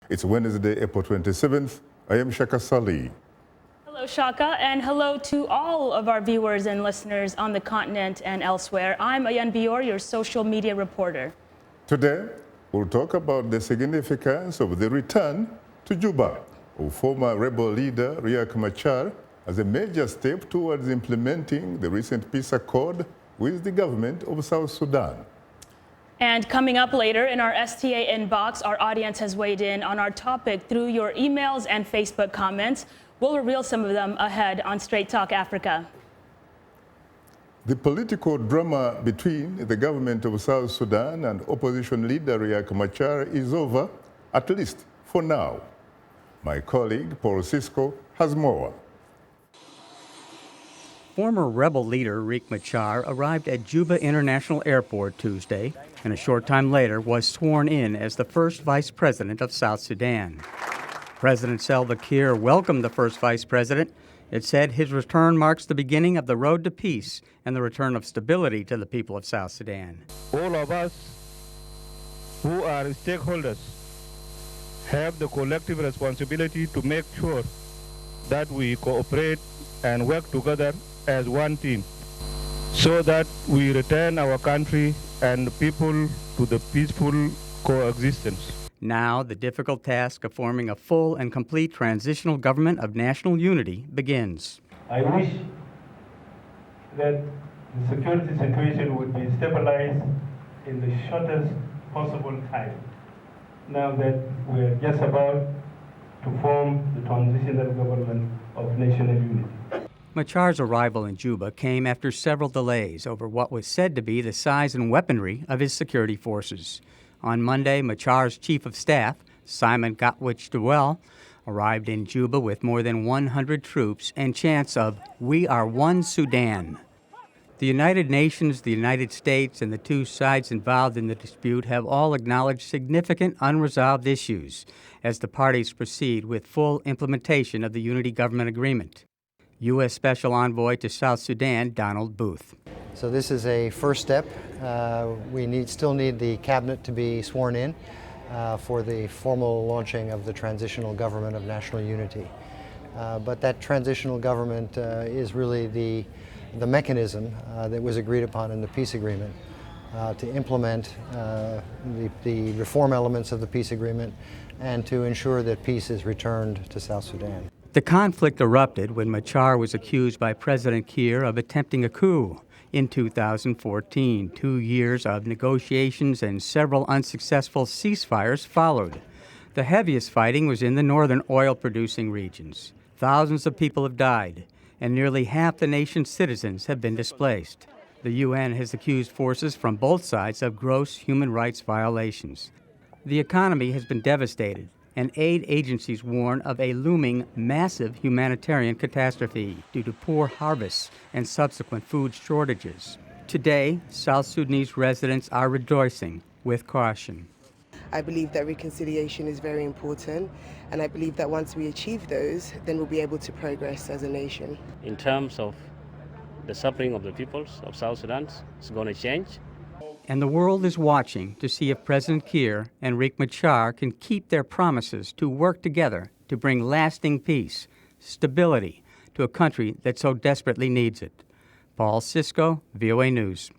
It's Wednesday, April 27th. I am Shaka Sali. Hello, Shaka, and hello to all of our viewers and listeners on the continent and elsewhere. I'm Ayen Bior, your social media reporter. Today, we'll talk about the significance of the return to Juba of former rebel leader Riek Machar as a major step towards implementing the recent peace accord with the government of South Sudan. And coming up later in our STA inbox, our audience has weighed in on our topic through your emails and Facebook comments. We'll reveal some of them ahead on Straight Talk Africa. The political drama between the government of South Sudan and opposition leader Riek Machar is over, at least for now. My colleague, Paul Sisco, has more. Former rebel leader Riek Machar arrived at Juba International Airport Tuesday and a short time later was sworn in as the first vice president of South Sudan. President Salva Kiir welcomed the first vice president. It said his return marks the beginning of the road to peace and the return of stability to the people of South Sudan. All of us who are stakeholders have the collective responsibility to make sure that we cooperate and work together as one team so that we return our country and people to the peaceful coexistence. Now, the difficult task of forming a full and complete transitional government of national unity begins. I wish that the security situation would be stabilized in the shortest possible time. Now that we're just about to form the transitional government of national unity. Machar's arrival in Juba came after several delays over what was said to be the size and weaponry of his security forces. On Monday, Machar's chief of staff, Simon Gatwich-Dewell, arrived in Juba with more than 100 troops and chants of "We are one Sudan." The United Nations, the United States, and the two sides involved in the dispute have all acknowledged significant unresolved issues as the parties proceed with full implementation of the Unity Government Agreement. U.S. Special Envoy to South Sudan, Donald Booth. So this is a first step. We still need the cabinet to be sworn in for the formal launching of the transitional government of national unity. But that transitional government is really the mechanism that was agreed upon in the peace agreement to implement the reform elements of the peace agreement and to ensure that peace is returned to South Sudan. The conflict erupted when Machar was accused by President Kiir of attempting a coup in 2014. 2 years of negotiations and several unsuccessful ceasefires followed. The heaviest fighting was in the northern oil-producing regions. Thousands of people have died, and nearly half the nation's citizens have been displaced. The UN has accused forces from both sides of gross human rights violations. The economy has been devastated, and aid agencies warn of a looming massive humanitarian catastrophe due to poor harvests and subsequent food shortages. Today, South Sudanese residents are rejoicing with caution. I believe that reconciliation is very important, and I believe that once we achieve those, then we'll be able to progress as a nation. In terms of the suffering of the peoples of South Sudan, it's going to change. And the world is watching to see if President Kiir and Riek Machar can keep their promises to work together to bring lasting peace, stability to a country that so desperately needs it. Paul Sisco, VOA News.